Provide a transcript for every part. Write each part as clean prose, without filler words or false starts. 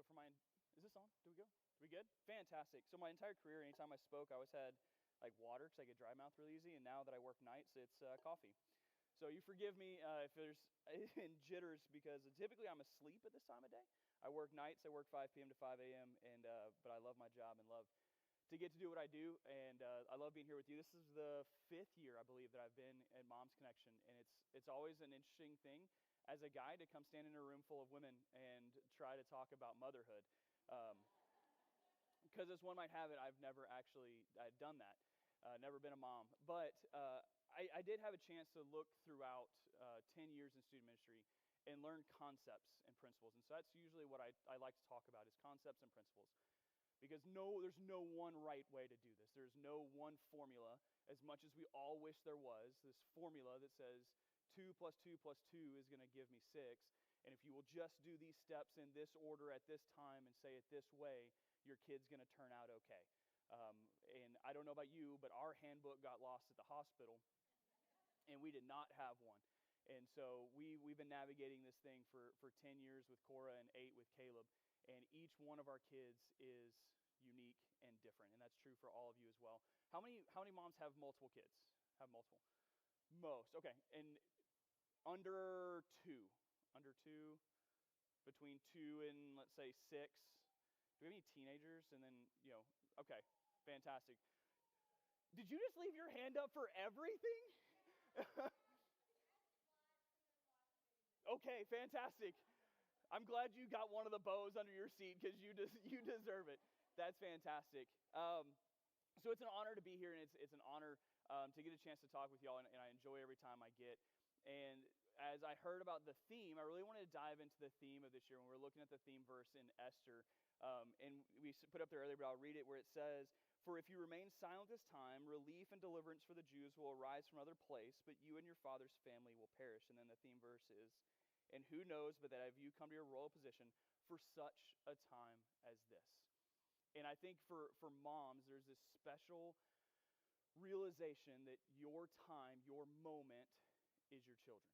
for my, is this on? Do we go? We good? Fantastic. So my entire career, anytime I spoke, I always had like water because I get dry mouth really easy. And now that I work nights, it's coffee. So you forgive me if there's in jitters because typically I'm asleep at this time of day. I work nights. I work 5 p.m. to 5 a.m. and but I love my job and love to get to do what I do. And I love being here with you. This is the 5th year, I believe, that I've been at Mom's Connection, and it's always an interesting thing as a guy to come stand in a room full of women and try to talk about motherhood. Because as one might have it, I've never actually done that. Never been a mom. But I did have a chance to look throughout 10 years in student ministry and learn concepts and principles. And so that's usually what I like to talk about is concepts and principles. Because there's no one right way to do this. There's no one formula, as much as we all wish there was, this formula that says 2 plus 2 plus 2 is going to give me 6. And if you will just do these steps in this order at this time and say it this way, your kid's going to turn out okay. And I don't know about you, but our handbook got lost at the hospital, and we did not have one. And so we've been navigating this thing for 10 years with Cora and 8 with Caleb, and each one of our kids is unique and different, and that's true for all of you as well. How many moms have multiple kids? Have multiple? Most. Okay. And under 2, between 2 and let's say 6. Do we have any teenagers? And then, okay, fantastic. Did you just leave your hand up for everything? Okay, fantastic. I'm glad you got one of the bows under your seat because you deserve it. That's fantastic. So it's an honor to be here, and it's an honor to get a chance to talk with y'all, and I enjoy every time I get. And as I heard about the theme, I really wanted to dive into the theme of this year when we're looking at the theme verse in Esther. And we put up there earlier, but I'll read it where it says, "For if you remain silent this time, relief and deliverance for the Jews will arise from another place, but you and your father's family will perish." And then the theme verse is, "And who knows but that have you come to your royal position for such a time as this." And I think for moms, there's this special realization that your time, your moment is your children.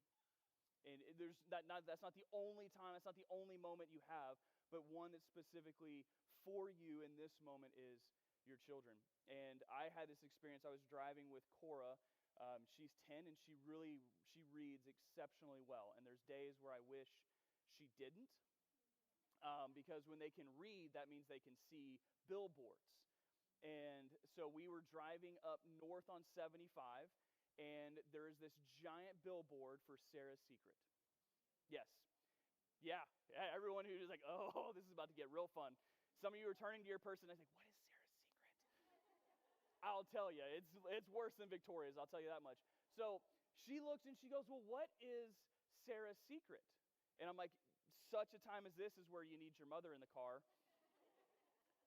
And that's not the only time, that's not the only moment you have, but one that's specifically for you in this moment is your children. And I had this experience. I was driving with Cora. She's 10, and she reads exceptionally well. And there's days where I wish she didn't, because when they can read, that means they can see billboards. And so we were driving up north on 75, and there is this giant billboard for Sarah's Secret. Yes. Yeah, everyone who's like, oh, this is about to get real fun. Some of you are turning to your person and like, what is Sarah's Secret? I'll tell you, it's worse than Victoria's, I'll tell you that much. So she looks and she goes, well, what is Sarah's Secret? And I'm like, such a time as this is where you need your mother in the car.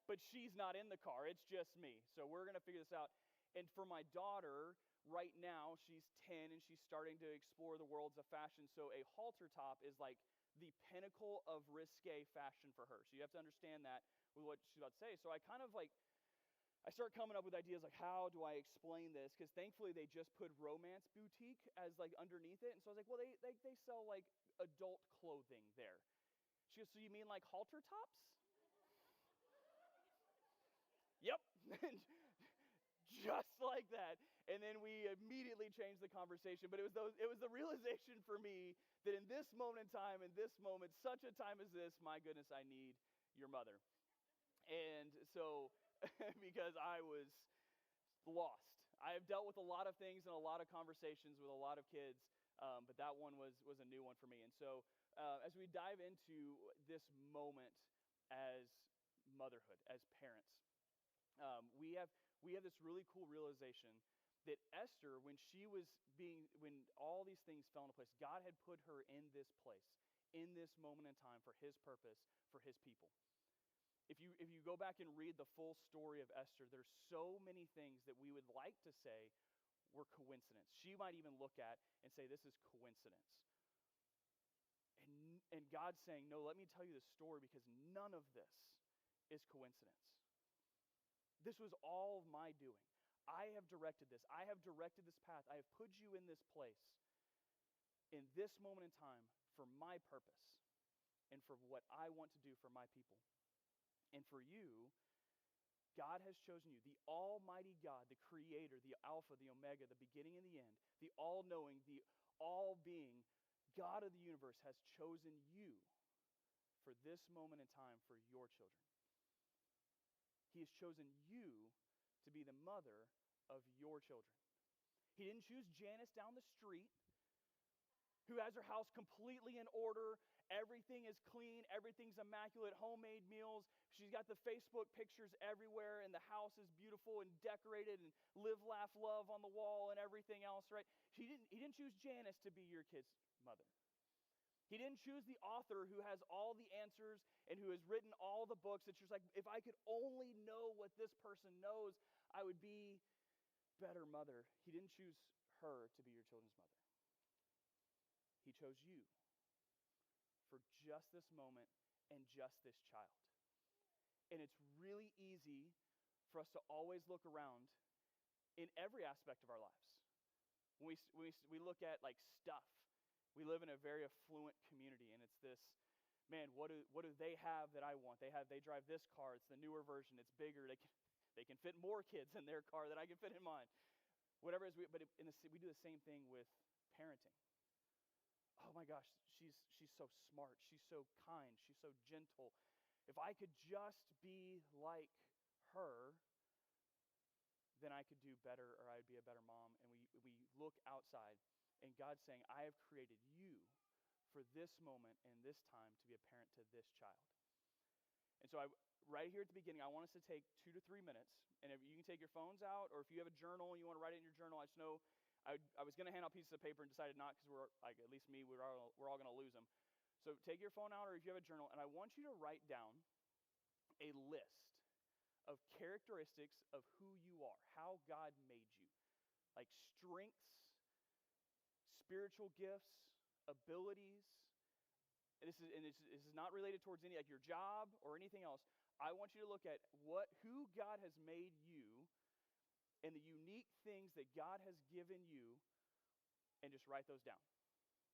But she's not in the car, it's just me. So we're going to figure this out. And for my daughter, right now, she's 10 and she's starting to explore the worlds of fashion. So a halter top is like the pinnacle of risque fashion for her. So you have to understand that with what she's about to say. So I start coming up with ideas like, how do I explain this? Because thankfully they just put Romance Boutique as like underneath it. And so I was like, well, they sell like adult clothing there. She goes, so you mean like halter tops? Yep. Just like that. And then we immediately changed the conversation. But it was the realization for me that in this moment in time, in this moment, such a time as this, my goodness, I need your mother. And so, because I was lost. I have dealt with a lot of things and a lot of conversations with a lot of kids, but that one was a new one for me. And so, as we dive into this moment as motherhood, as parents, we have this really cool realization that Esther, when all these things fell into place, God had put her in this place, in this moment in time for his purpose, for his people. If you go back and read the full story of Esther, there's so many things that we would like to say were coincidence. She might even look at and say, this is coincidence. And God's saying, no, let me tell you the story because none of this is coincidence. This was all of my doing. I have directed this. I have directed this path. I have put you in this place in this moment in time for my purpose. and for what I want to do for my people. And for you, God has chosen you, the Almighty God, the Creator, the Alpha, the Omega, the beginning and the end, the all-knowing, the all-being God of the universe has chosen you for this moment in time for your children. He has chosen you to be the mother of your children. He didn't choose Janice down the street, who has her house completely in order. Everything is clean. Everything's immaculate. Homemade meals. She's got the Facebook pictures everywhere, and the house is beautiful and decorated, and live, laugh, love on the wall and everything else, right? He didn't choose Janice to be your kid's mother. He didn't choose the author who has all the answers and who has written all the books. It's just like, if I could only know what this person knows, I would be a better mother. He didn't choose her to be your children's mother. He chose you for just this moment and just this child. And it's really easy for us to always look around in every aspect of our lives. When we look at like stuff, we live in a very affluent community, and it's this, man, what do they have that I want? They drive this car. It's the newer version. It's bigger. They can fit more kids in their car than I can fit in mine. Whatever it is, we do the same thing with parenting. Oh my gosh, she's so smart. She's so kind. She's so gentle. If I could just be like her, then I could do better, or I'd be a better mom. And we look outside, and God's saying, I have created you for this moment and this time to be a parent to this child. And so right here at the beginning, I want us to take 2 to 3 minutes. And if you can take your phones out, or if you have a journal and you want to write it in your journal, I just know I was going to hand out pieces of paper and decided not, because we're, like, at least me, we're all going to lose them. So take your phone out, or if you have a journal, and I want you to write down a list of characteristics of who you are, how God made you, like strengths, spiritual gifts, abilities. And this is not related towards any, like, your job or anything else. I want you to look at who God has made you and the unique things that God has given you, and just write those down.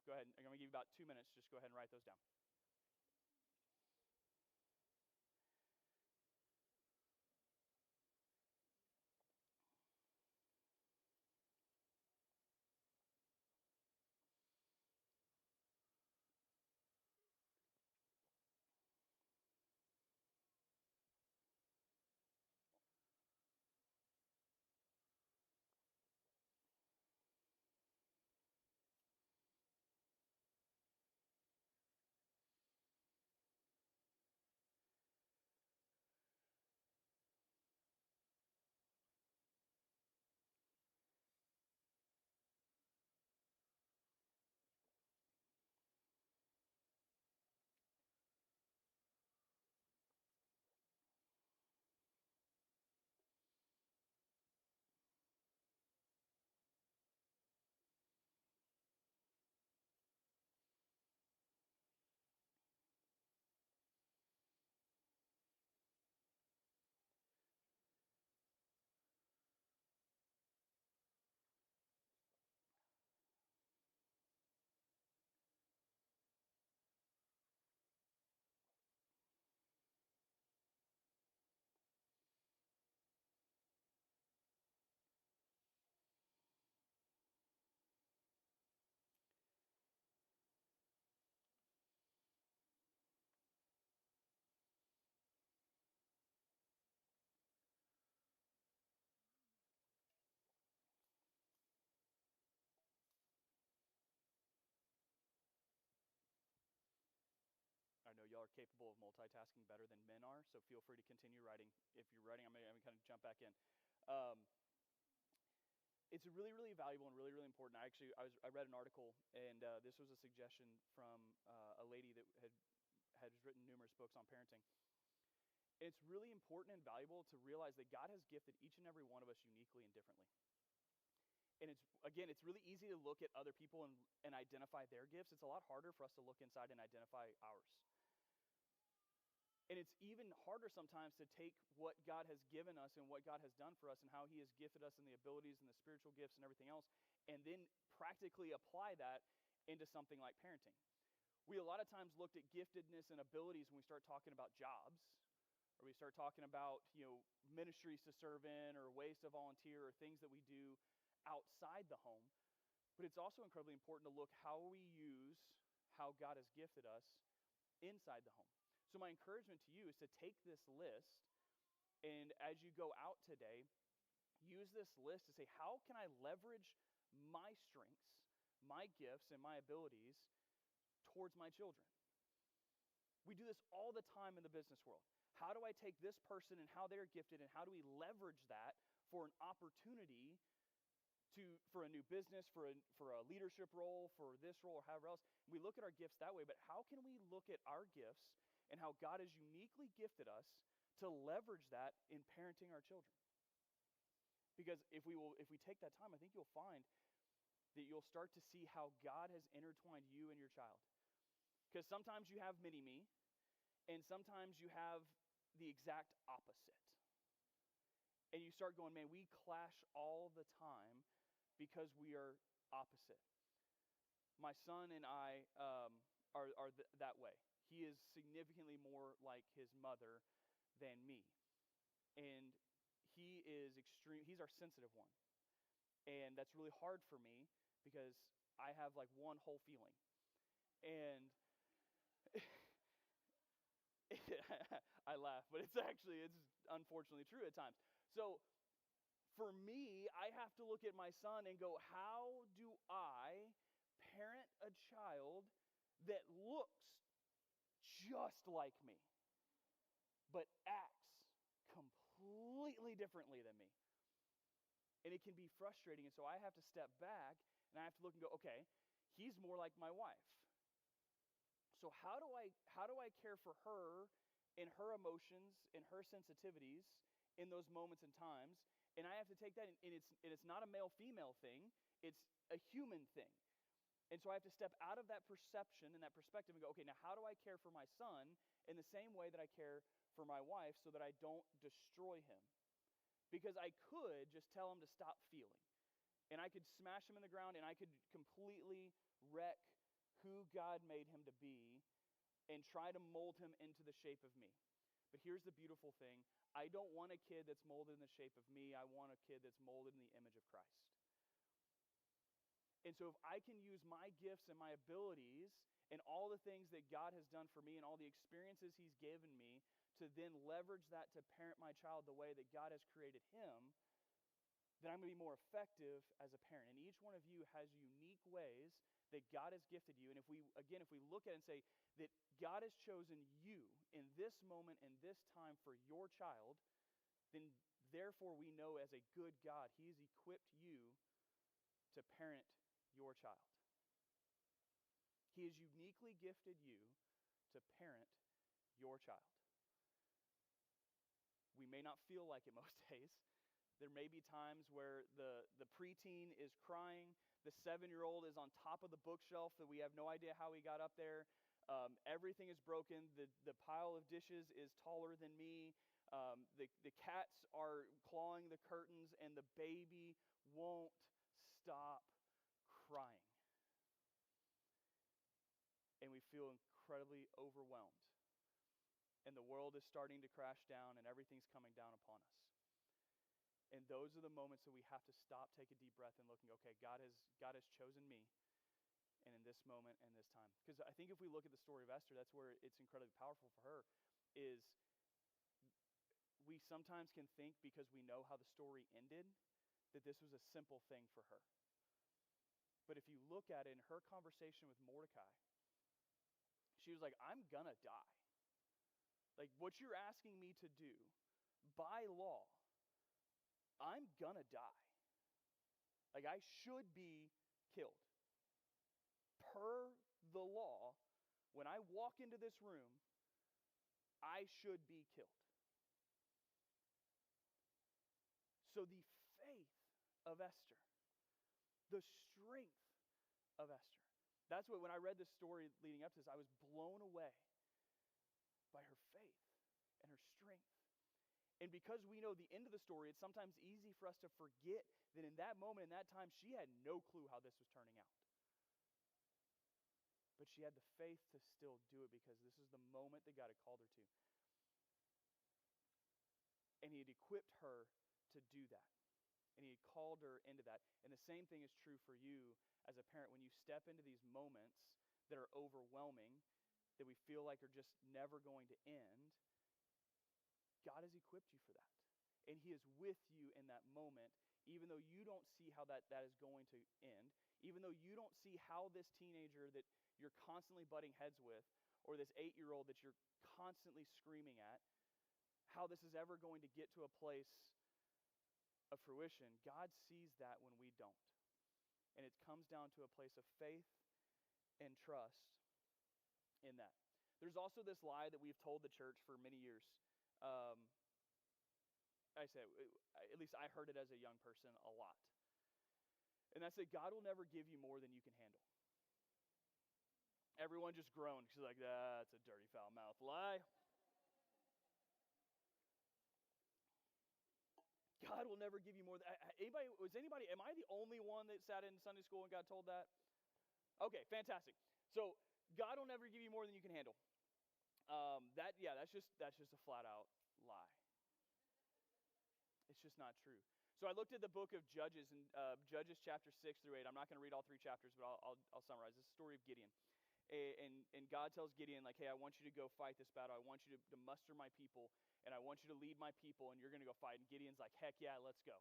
Go ahead. I'm going to give you about 2 minutes. Just go ahead and write those down. I know y'all are capable of multitasking better than men are, so feel free to continue writing. If you're writing, I'm going to kind of jump back in. It's really, really valuable and really, really important. I read an article, and this was a suggestion from a lady that had written numerous books on parenting. It's really important and valuable to realize that God has gifted each and every one of us uniquely and differently. And it's really easy to look at other people and identify their gifts. It's a lot harder for us to look inside and identify ours. And it's even harder sometimes to take what God has given us and what God has done for us and how he has gifted us in the abilities and the spiritual gifts and everything else, and then practically apply that into something like parenting. We a lot of times looked at giftedness and abilities when we start talking about jobs, or we start talking about, ministries to serve in, or ways to volunteer, or things that we do outside the home. But it's also incredibly important to look how we use how God has gifted us inside the home. So my encouragement to you is to take this list, and as you go out today, use this list to say, how can I leverage my strengths, my gifts, and my abilities towards my children? We do this all the time in the business world. How do I take this person and how they're gifted, and how do we leverage that for an opportunity for a new business, for a leadership role, for this role, or however else? We look at our gifts that way, but how can we look at our gifts and how God has uniquely gifted us to leverage that in parenting our children? Because if we take that time, I think you'll find that you'll start to see how God has intertwined you and your child. Because sometimes you have mini-me, and sometimes you have the exact opposite. And you start going, man, we clash all the time because we are opposite. My son and I are that way. He is significantly more like his mother than me. And he is extreme. He's our sensitive one. And that's really hard for me because I have like one whole feeling. And I laugh, but it's unfortunately true at times. So for me, I have to look at my son and go, how do I parent a child that looks just like me, but acts completely differently than me? And it can be frustrating. And so I have to step back and I have to look and go, okay, he's more like my wife. So how do I care for her in her emotions, in her sensitivities, in those moments and times? And I have to take that, and it's not a male-female thing, it's a human thing. And so I have to step out of that perception and that perspective and go, okay, now how do I care for my son in the same way that I care for my wife so that I don't destroy him? Because I could just tell him to stop feeling. And I could smash him in the ground, and I could completely wreck who God made him to be and try to mold him into the shape of me. But here's the beautiful thing. I don't want a kid that's molded in the shape of me. I want a kid that's molded in the image of Christ. And so if I can use my gifts and my abilities and all the things that God has done for me and all the experiences he's given me to then leverage that to parent my child the way that God has created him, then I'm going to be more effective as a parent. And each one of you has unique ways that God has gifted you. And if we look at it and say that God has chosen you in this moment, in this time for your child, then therefore we know as a good God, he's equipped you to parent your child. He has uniquely gifted you to parent your child. We may not feel like it most days. There may be times where the preteen is crying, the 7-year-old is on top of the bookshelf that we have no idea how he got up there. Everything is broken. The pile of dishes is taller than me. The cats are clawing the curtains, and the baby won't stop crying. And we feel incredibly overwhelmed. And the world is starting to crash down, and everything's coming down upon us. And those are the moments that we have to stop, take a deep breath, and look and go, okay, God has chosen me, and in this moment and this time. Because I think if we look at the story of Esther, that's where it's incredibly powerful for her, is we sometimes can think because we know how the story ended, that this was a simple thing for her. But if you look at it in her conversation with Mordecai, she was like, I'm gonna die. Like, what you're asking me to do, by law, I'm gonna die. Like, I should be killed. Per the law, when I walk into this room, I should be killed. So the faith of Esther, the strength of Esther, that's what, when I read this story leading up to this, I was blown away by her faith and her strength. And because we know the end of the story, it's sometimes easy for us to forget that in that moment, in that time, she had no clue how this was turning out. but she had the faith to still do it because this is the moment that God had called her to. And he had equipped her to do that. And he had called her into that. And the same thing is true for you as a parent. When you step into these moments that are overwhelming, that we feel like are just never going to end, God has equipped you for that. And he is with you in that moment, even though you don't see how that is going to end, even though you don't see how this teenager that you're constantly butting heads with, or this 8-year-old that you're constantly screaming at, how this is ever going to get to a place of fruition. God sees that when we don't. And it comes down to a place of faith and trust in that. There's also this lie that we've told the church for many years. I say, at least I heard it as a young person a lot. And that's that God will never give you more than you can handle. Everyone just groaned. She's like, that's a dirty, foul-mouthed lie. God will never give you more than... Am I the only one that sat in Sunday school and got told that? Okay, fantastic. So, God will never give you more than you can handle. That's just a flat-out lie. It's just not true. So I looked at the book of Judges, and Judges chapter 6 through 8. I'm not going to read all 3 chapters, but I'll summarize. This is the story of Gideon. And God tells Gideon, like, hey, I want you to go fight this battle. I want you to muster my people, and I want you to lead my people, and you're going to go fight. And Gideon's like, heck yeah, let's go.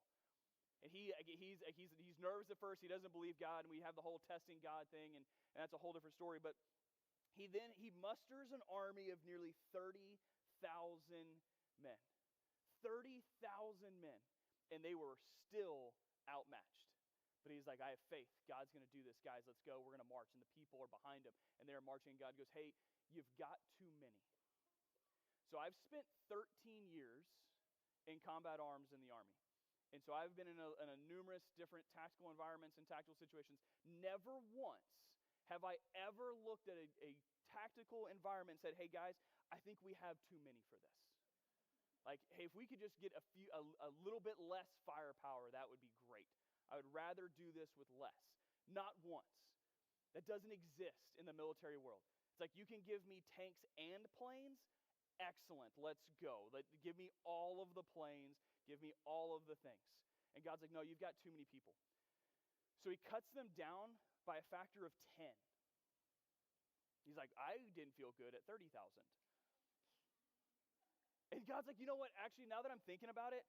And he's nervous at first. He doesn't believe God, and we have the whole testing God thing, and that's a whole different story. But he musters an army of nearly 30,000 men. 30,000 men. And they were still outmatched. But he's like, I have faith. God's going to do this, guys. Let's go. We're going to march. And the people are behind him. And they're marching. And God goes, hey, you've got too many. So I've spent 13 years in combat arms in the Army. And so I've been in a numerous different tactical environments and tactical situations. Never once have I ever looked at a tactical environment and said, hey, guys, I think we have too many for this. Like, hey, if we could just get a little bit less firepower, that would be great. I would rather do this with less. Not once. That doesn't exist in the military world. It's like, you can give me tanks and planes? Excellent, let's go. Give me all of the planes. Give me all of the things. And God's like, no, you've got too many people. So he cuts them down by a factor of 10. He's like, I didn't feel good at 30,000. And God's like, you know what? Actually, now that I'm thinking about it,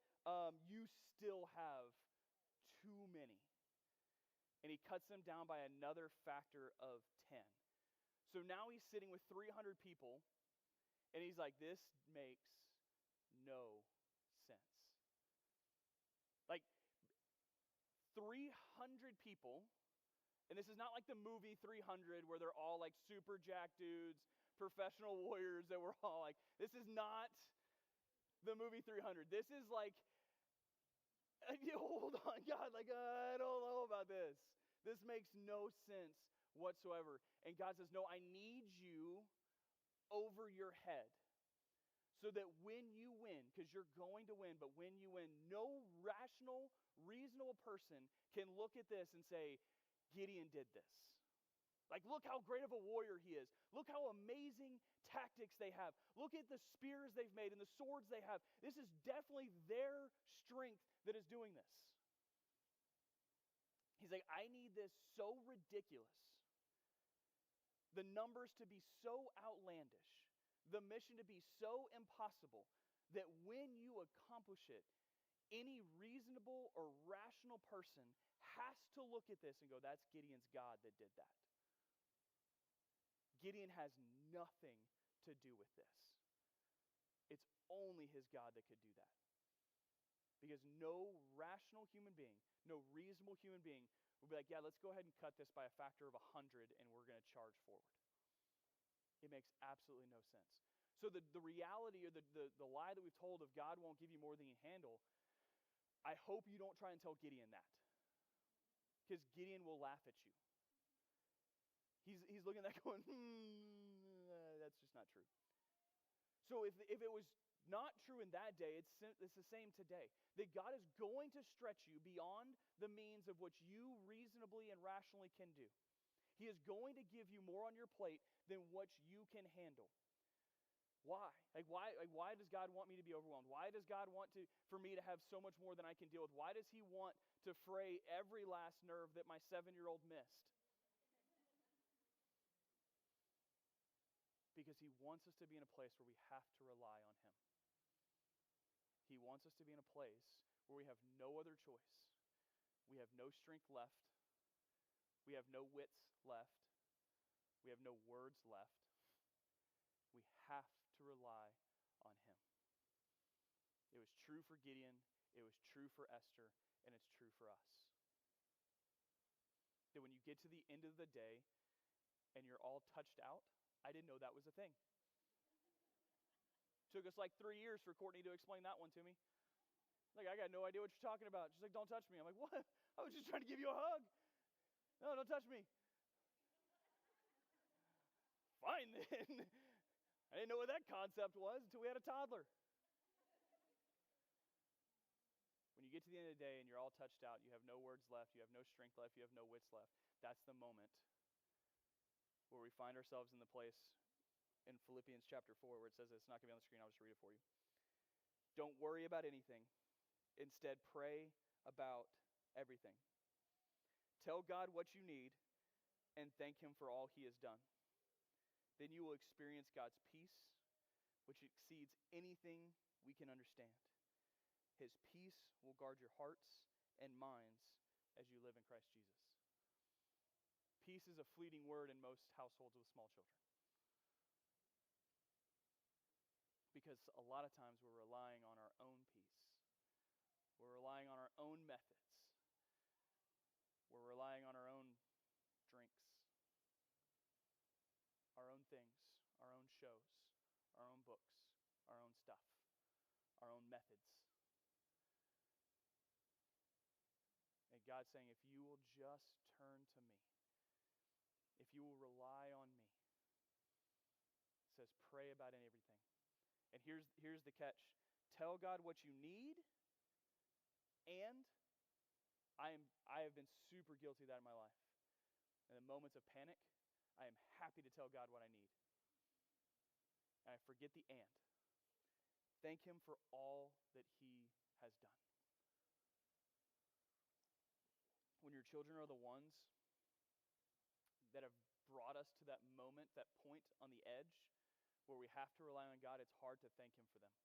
you still have too many. And he cuts them down by another factor of 10. So now he's sitting with 300 people, and he's like, this makes no sense. Like, 300 people, and this is not like the movie 300 where they're all like super jack dudes, professional warriors that we're all like, this is not the movie 300. This is like, hold on, God, like, I don't know about this. This makes no sense whatsoever. And God says, no, I need you over your head so that when you win, because you're going to win, but when you win, no rational, reasonable person can look at this and say, Gideon did this. Like, look how great of a warrior he is. Look how amazing tactics they have. Look at the spears they've made and the swords they have. This is definitely their strength that is doing this. He's like, I need this so ridiculous, the numbers to be so outlandish, the mission to be so impossible, that when you accomplish it, any reasonable or rational person has to look at this and go, that's Gideon's God that did that. Gideon has nothing to do with this. It's only his God that could do that. Because no rational human being, no reasonable human being would be like, yeah, let's go ahead and cut this by a factor of 100 and we're going to charge forward. It makes absolutely no sense. So the reality or the lie that we've told of God won't give you more than you handle, I hope you don't try and tell Gideon that. Because Gideon will laugh at you. He's looking at that going, that's just not true. So if it was not true in that day, it's the same today. That God is going to stretch you beyond the means of what you reasonably and rationally can do. He is going to give you more on your plate than what you can handle. Why? Why does God want me to be overwhelmed? Why does God want for me to have so much more than I can deal with? Why does he want to fray every last nerve that my 7-year-old missed? Because he wants us to be in a place where we have to rely on him. He wants us to be in a place where we have no other choice. We have no strength left. We have no wits left. We have no words left. We have to rely on him. It was true for Gideon, it was true for Esther, and it's true for us. That when you get to the end of the day and you're all touched out, I didn't know that was a thing. Took us like 3 years for Courtney to explain that one to me. Like, I got no idea what you're talking about. She's like, don't touch me. I'm like, what? I was just trying to give you a hug. No, don't touch me. Fine then. I didn't know what that concept was until we had a toddler. When you get to the end of the day and you're all touched out, you have no words left, you have no strength left, you have no wits left, that's the moment where we find ourselves in the place in Philippians chapter 4 where it says, it's not going to be on the screen, I'll just read it for you. Don't worry about anything. Instead, pray about everything. Tell God what you need and thank him for all he has done. Then you will experience God's peace, which exceeds anything we can understand. His peace will guard your hearts and minds as you live in Christ Jesus. Peace is a fleeting word in most households with small children. Because a lot of times we're relying on our own peace. We're relying on our own methods. We're relying on our own drinks, our own things, our own shows, our own books, our own stuff, our own methods. And God's saying, if you will just turn to me, if you will rely on me, it says pray about everything. And here's the catch. Tell God what you need, and I have been super guilty of that in my life. In the moments of panic, I am happy to tell God what I need. And I forget the and. Thank him for all that he has done. When your children are the ones that have brought us to that moment, that point on the edge where we have to rely on God, it's hard to thank him for them.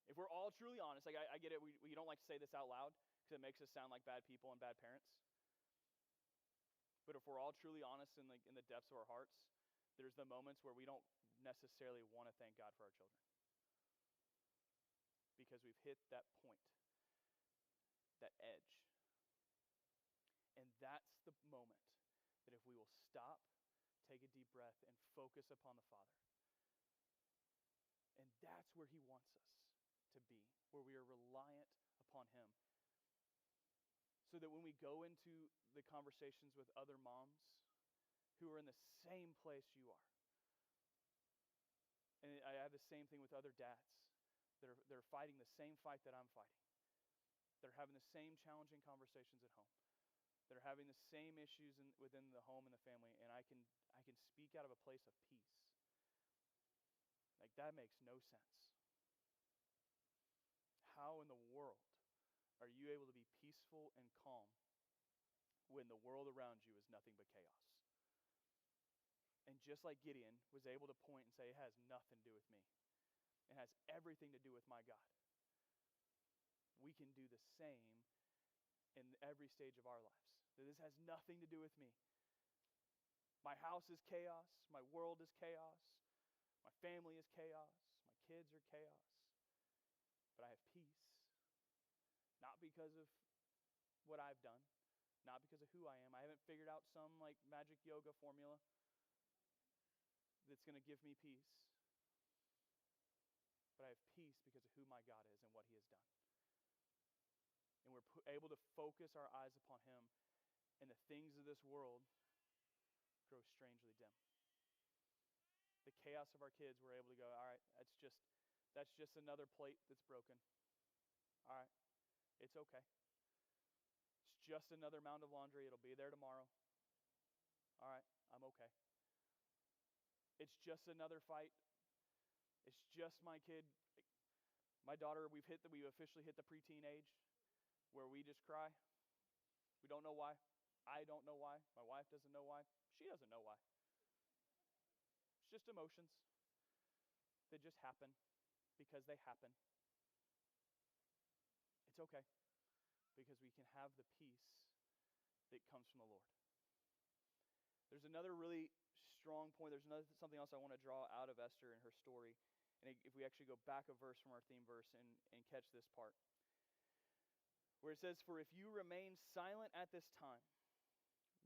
If we're all truly honest, like I get it, we don't like to say this out loud because it makes us sound like bad people and bad parents. But if we're all truly honest in the depths of our hearts, there's the moments where we don't necessarily want to thank God for our children. Because we've hit that point, that edge. And that's the moment that if we will stop, take a deep breath, and focus upon the Father. And that's where he wants us to be, where we are reliant upon him. So that when we go into the conversations with other moms who are in the same place you are, and I have the same thing with other dads that are fighting the same fight that I'm fighting. They're having the same challenging conversations at home. They're having the same issues within the home and the family, and I can speak out of a place of peace. Like, that makes no sense. How in the world are you able to be peaceful and calm when the world around you is nothing but chaos? And just like Gideon was able to point and say, it has nothing to do with me. It has everything to do with my God. We can do the same in every stage of our lives. That this has nothing to do with me. My house is chaos. My world is chaos. My family is chaos. My kids are chaos. But I have peace. Not because of what I've done. Not because of who I am. I haven't figured out some like magic yoga formula that's going to give me peace. But I have peace because of who my God is and what he has done. And we're able to focus our eyes upon him, and the things of this world grow strangely dim. The chaos of our kids, we're able to go, all right, that's just another plate that's broken. All right, it's okay. It's just another mound of laundry. It'll be there tomorrow. All right, I'm okay. It's just another fight. It's just my kid. My daughter, we've officially hit the preteen age where we just cry. We don't know why. I don't know why. My wife doesn't know why. She doesn't know why. It's just emotions that just happen because they happen. It's okay because we can have the peace that comes from the Lord. There's another really strong point. There's something else I want to draw out of Esther and her story. And if we actually go back a verse from our theme verse and catch this part, where it says, "For if you remain silent at this time,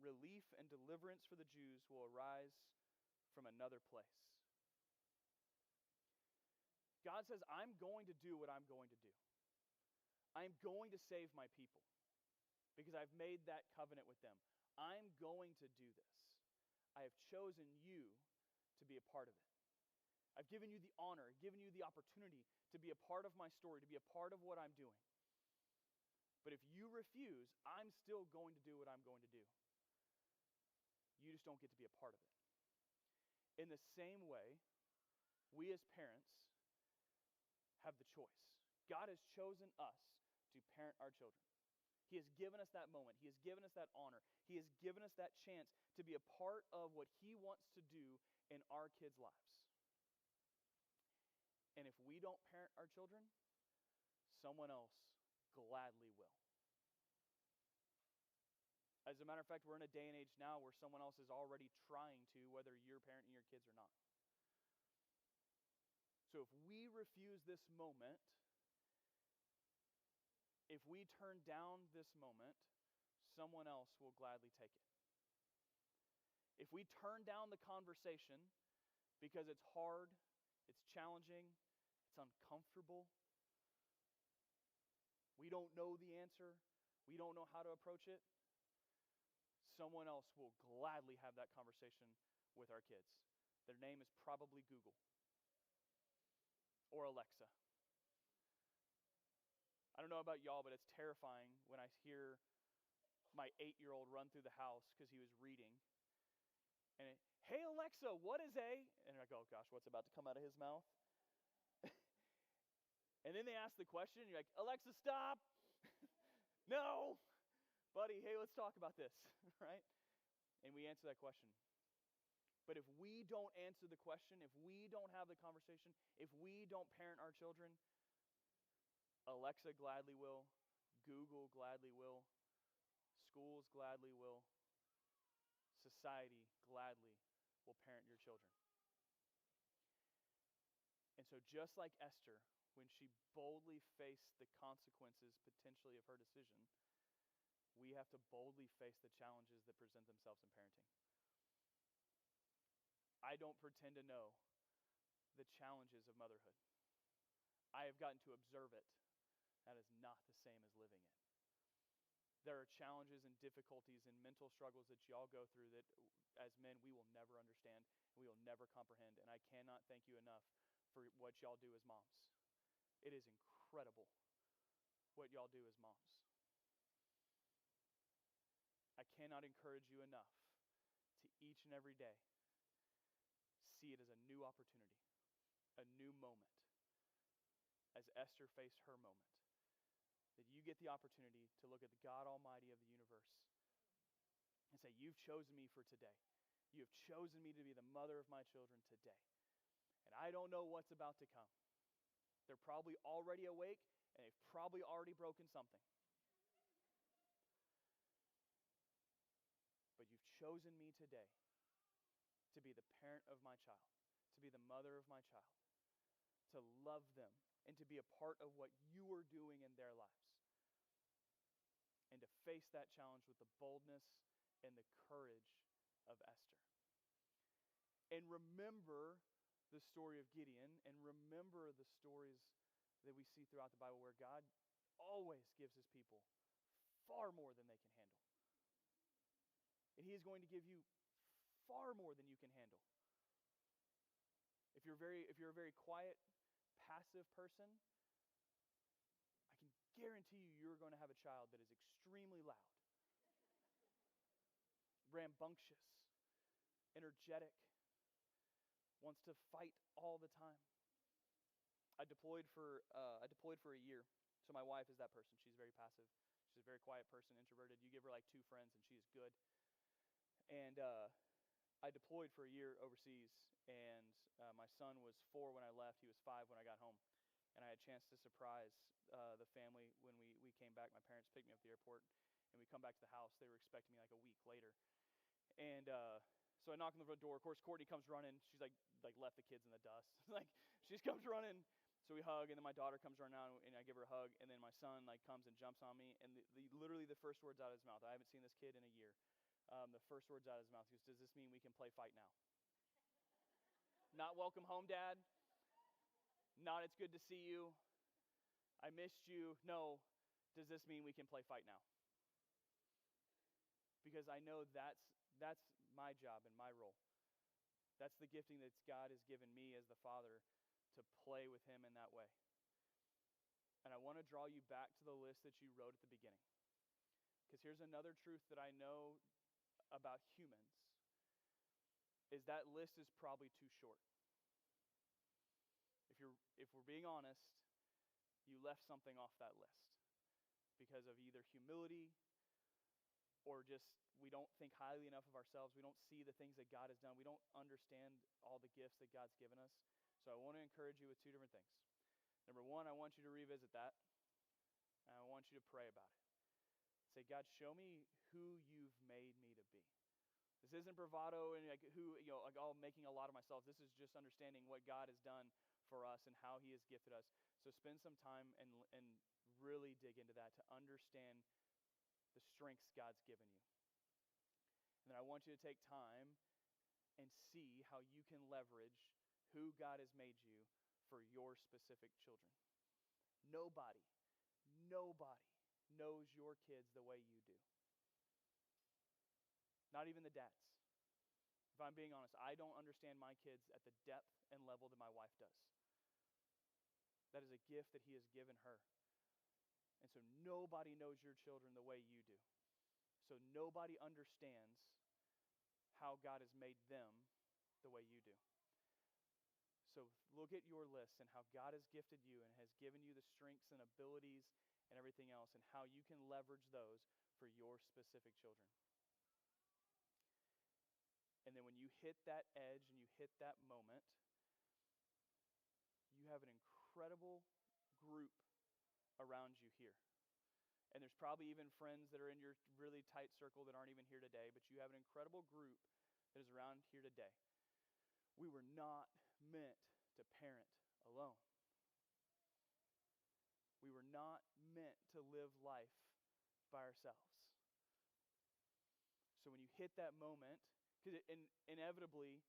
relief and deliverance for the Jews will arise from another place." God says, I'm going to do what I'm going to do. I'm going to save my people because I've made that covenant with them. I'm going to do this. I have chosen you to be a part of it. I've given you the honor, given you the opportunity to be a part of my story, to be a part of what I'm doing. But if you refuse, I'm still going to do what I'm going to do. You just don't get to be a part of it. In the same way, we as parents have the choice. God has chosen us to parent our children. He has given us that moment. He has given us that honor. He has given us that chance to be a part of what He wants to do in our kids' lives. And if we don't parent our children, someone else gladly will. As a matter of fact, we're in a day and age now where someone else is already trying to, whether you're parenting your kids or not. So if we refuse this moment, if we turn down this moment, someone else will gladly take it. If we turn down the conversation because it's hard, it's challenging, it's uncomfortable, we don't know the answer, we don't know how to approach it, someone else will gladly have that conversation with our kids. Their name is probably Google or Alexa. I don't know about y'all, but it's terrifying when I hear my 8-year-old run through the house because he was reading. And hey, Alexa, what is a? And I go, oh gosh, what's about to come out of his mouth? And then they ask the question, and you're like, Alexa, stop. No. Buddy, hey, let's talk about this, right? And we answer that question. But if we don't answer the question, if we don't have the conversation, if we don't parent our children, Alexa gladly will, Google gladly will, schools gladly will, society gladly will parent your children. And so just like Esther, when she boldly faced the consequences potentially of her decision, we have to boldly face the challenges that present themselves in parenting. I don't pretend to know the challenges of motherhood. I have gotten to observe it. That is not the same as living it. There are challenges and difficulties and mental struggles that y'all go through that as men we will never understand and we will never comprehend. And I cannot thank you enough for what y'all do as moms. It is incredible what y'all do as moms. I cannot encourage you enough to each and every day see it as a new opportunity, a new moment, as Esther faced her moment, that you get the opportunity to look at the God Almighty of the universe and say, you've chosen me for today. You have chosen me to be the mother of my children today. And I don't know what's about to come. They're probably already awake, and they've probably already broken something. But you've chosen me today to be the parent of my child, to be the mother of my child, to love them, and to be a part of what you are doing in their lives. And to face that challenge with the boldness and the courage of Esther. And remember the story of Gideon, and remember the stories that we see throughout the Bible where God always gives His people far more than they can handle. And He is going to give you far more than you can handle. If you're a very quiet, passive person, I can guarantee you're going to have a child that is extremely loud, rambunctious, energetic, wants to fight all the time. I deployed for a year. So my wife is that person. She's very passive. She's a very quiet person, introverted. You give her like 2 friends and she is good. And I deployed for a year overseas, and my son was 4 when I left. He was 5 when I got home. And I had a chance to surprise the family when we came back. My parents picked me up at the airport, and we come back to the house. They were expecting me like a week later. And so I knock on the door. Of course, Courtney comes running. She's like left the kids in the dust. Like, she just comes running. So we hug, and then my daughter comes running out, and I give her a hug. And then my son like comes and jumps on me. And literally the first words out of his mouth, I haven't seen this kid in a year. The first words out of his mouth, he goes, "Does this mean we can play fight now?" Not "welcome home, Dad." Not "it's good to see you. I missed you." No, "does this mean we can play fight now?" Because I know that's my job and my role. That's the gifting that God has given me as the father, to play with him in that way. And I want to draw you back to the list that you wrote at the beginning. Because here's another truth that I know about humans, is that list is probably too short. If we're being honest, you left something off that list because of either humility or just we don't think highly enough of ourselves. We don't see the things that God has done. We don't understand all the gifts that God's given us. So I want to encourage you with 2 different things. Number 1, I want you to revisit that, and I want you to pray about it. Say, "God, show me who you've made me to be." This isn't bravado and like making a lot of myself. This is just understanding what God has done for us and how he has gifted us. So spend some time and really dig into that to understand the strengths God's given you. And then I want you to take time and see how you can leverage who God has made you for your specific children. Nobody knows your kids the way you do. Not even the dads. If I'm being honest, I don't understand my kids at the depth and level that my wife does. That is a gift that he has given her. And so nobody knows your children the way you do. So nobody understands how God has made them the way you do. So look at your list and how God has gifted you and has given you the strengths and abilities and everything else, and how you can leverage those for your specific children. And then when you hit that edge and you hit that moment, you have an incredible group around you here. And there's probably even friends that are in your really tight circle that aren't even here today, but you have an incredible group that is around here today. We were not meant to parent alone. We were not meant to live life by ourselves. So when you hit that moment, because inevitably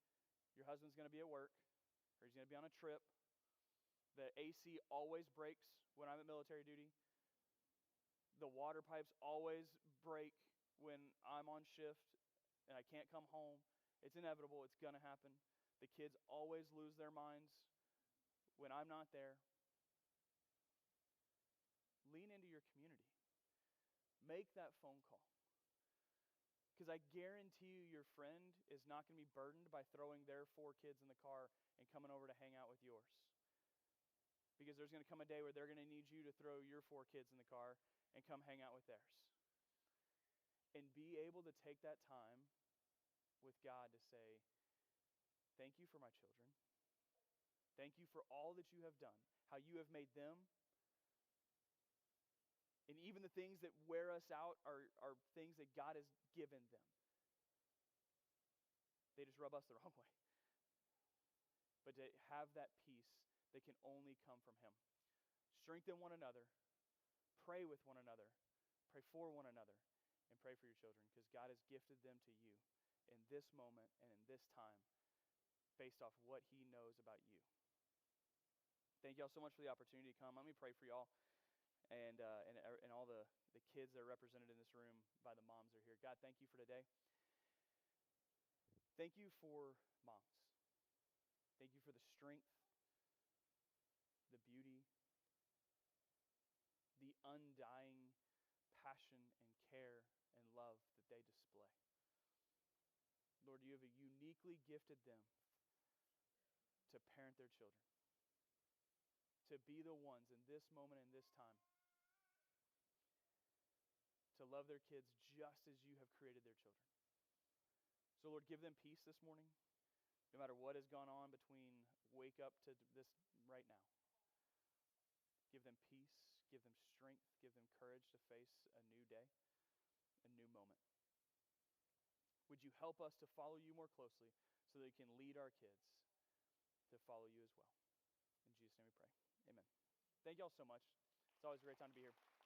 your husband's going to be at work or he's going to be on a trip. The AC always breaks when I'm at military duty. The water pipes always break when I'm on shift and I can't come home. It's inevitable. It's going to happen. The kids always lose their minds when I'm not there. Lean into your community. Make that phone call. Because I guarantee you your friend is not going to be burdened by throwing their 4 kids in the car and coming over to hang out with yours. Because there's going to come a day where they're going to need you to throw your 4 kids in the car and come hang out with theirs. And be able to take that time with God to say, "Thank you for my children. Thank you for all that you have done, how you have made them. And even the things that wear us out are things that God has given them. They just rub us the wrong way. But to have that peace that can only come from him. Strengthen one another. Pray with one another. Pray for one another. And pray for your children, because God has gifted them to you in this moment and in this time based off what he knows about you. Thank y'all so much for the opportunity to come. Let me pray for y'all. And all the kids that are represented in this room by the moms that are here. God, thank you for today. Thank you for moms. Thank you for the strength, the beauty, the undying passion and care and love that they display. Lord, you have uniquely gifted them to parent their children, to be the ones in this moment, in this time, to love their kids just as you have created their children. So, Lord, give them peace this morning, no matter what has gone on between wake up to this right now. Give them peace, give them strength, give them courage to face a new day, a new moment. Would you help us to follow you more closely so that we can lead our kids to follow you as well? In Jesus' name we pray. Amen. Thank you all so much. It's always a great time to be here.